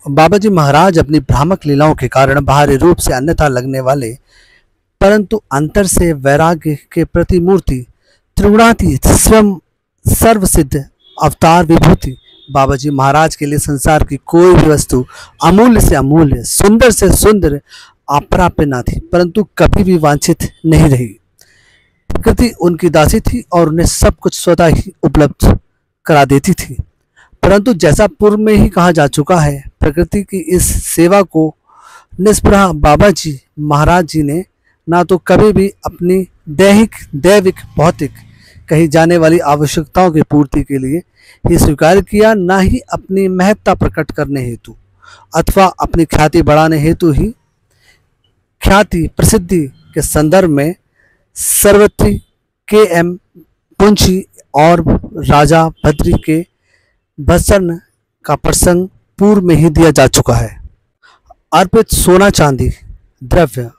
बाबा जी महाराज अपनी भ्रामक लीलाओं के कारण बाहरी रूप से अन्यथा लगने वाले परंतु अंतर से वैराग्य के प्रतिमूर्ति त्रिगुणातीत स्वयं सर्वसिद्ध अवतार विभूति बाबा जी महाराज के लिए संसार की कोई भी वस्तु अमूल्य से अमूल्य सुंदर से सुंदर अप्राप्य न थी, परंतु कभी भी वांछित नहीं रही। प्रकृति उनकी दासी थी और उन्हें सब कुछ स्वतः ही उपलब्ध करा देती थी। परंतु जैसा पूर्व में ही कहा जा चुका है, प्रकृति की इस सेवा को निष्प्रह बाबा जी महाराज जी ने ना तो कभी भी अपनी दैहिक दैविक भौतिक कही जाने वाली आवश्यकताओं की पूर्ति के लिए ही स्वीकार किया, ना ही अपनी महत्ता प्रकट करने हेतु अथवा अपनी ख्याति बढ़ाने हेतु ही ख्याति प्रसिद्धि के संदर्भ में सर्वत्री के एम पुंछी और राजा भद्री के भत्सन का प्रसंग पूर्व में ही दिया जा चुका है। अर्पित सोना चांदी द्रव्य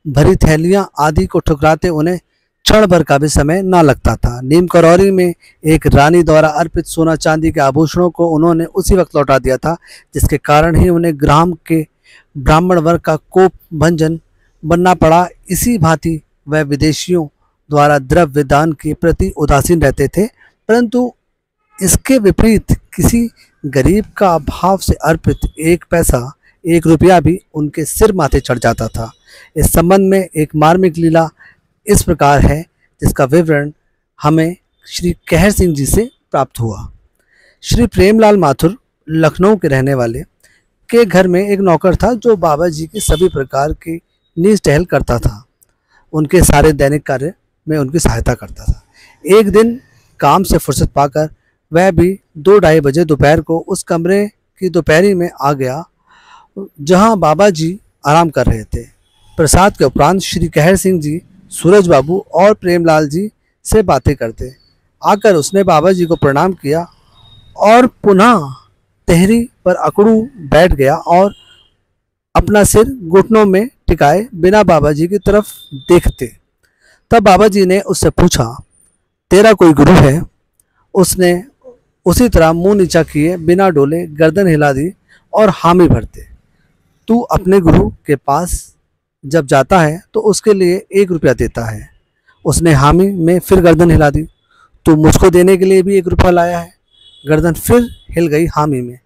भरी थैलियां आदि को ठुकराते उन्हें क्षण भर का भी समय न लगता था। नीम करौरी में एक रानी द्वारा अर्पित सोना चांदी के आभूषणों को उन्होंने उसी वक्त लौटा दिया था, जिसके कारण ही उन्हें ग्राम के ब्राह्मण वर्ग का कोप भंजन बनना पड़ा। इसी भांति वह विदेशियों द्वारा द्रव्य दान के प्रति उदासीन रहते थे, परंतु इसके विपरीत किसी गरीब का अभाव से अर्पित एक पैसा एक रुपया भी उनके सिर माथे चढ़ जाता था। इस संबंध में एक मार्मिक लीला इस प्रकार है, जिसका विवरण हमें श्री कहर सिंह जी से प्राप्त हुआ। श्री प्रेमलाल माथुर लखनऊ के रहने वाले के घर में एक नौकर था जो बाबा जी के सभी प्रकार की नीज टहल करता था, उनके सारे दैनिक कार्य में उनकी सहायता करता था। एक दिन काम से फुर्सत पाकर वह भी 2-2:30 बजे दोपहर को उस कमरे की दोपहरी में आ गया जहां बाबा जी आराम कर रहे थे। प्रसाद के उपरांत श्री कहर सिंह जी सूरज बाबू और प्रेमलाल जी से बातें करते आकर उसने बाबा जी को प्रणाम किया और पुनः तहरी पर अकड़ू बैठ गया और अपना सिर घुटनों में टिकाए बिना बाबा जी की तरफ देखते। तब बाबा जी ने उससे पूछा, तेरा कोई गुरु है? उसने उसी तरह मुंह नीचा किए बिना डोले गर्दन हिला दी और हामी भरते। तू अपने गुरु के पास जब जाता है तो उसके लिए 1 रुपया देता है। उसने हामी में फिर गर्दन हिला दी। तू मुझको देने के लिए भी 1 रुपया लाया है। गर्दन फिर हिल गई हामी में।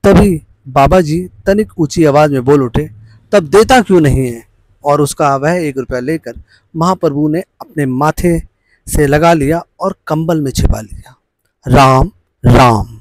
तभी बाबा जी तनिक ऊंची आवाज में बोल उठे, तब देता क्यों नहीं है? और उसका वह 1 रुपया लेकर महाप्रभु ने अपने माथे से लगा लिया और कंबल में छिपा लिया। राम राम।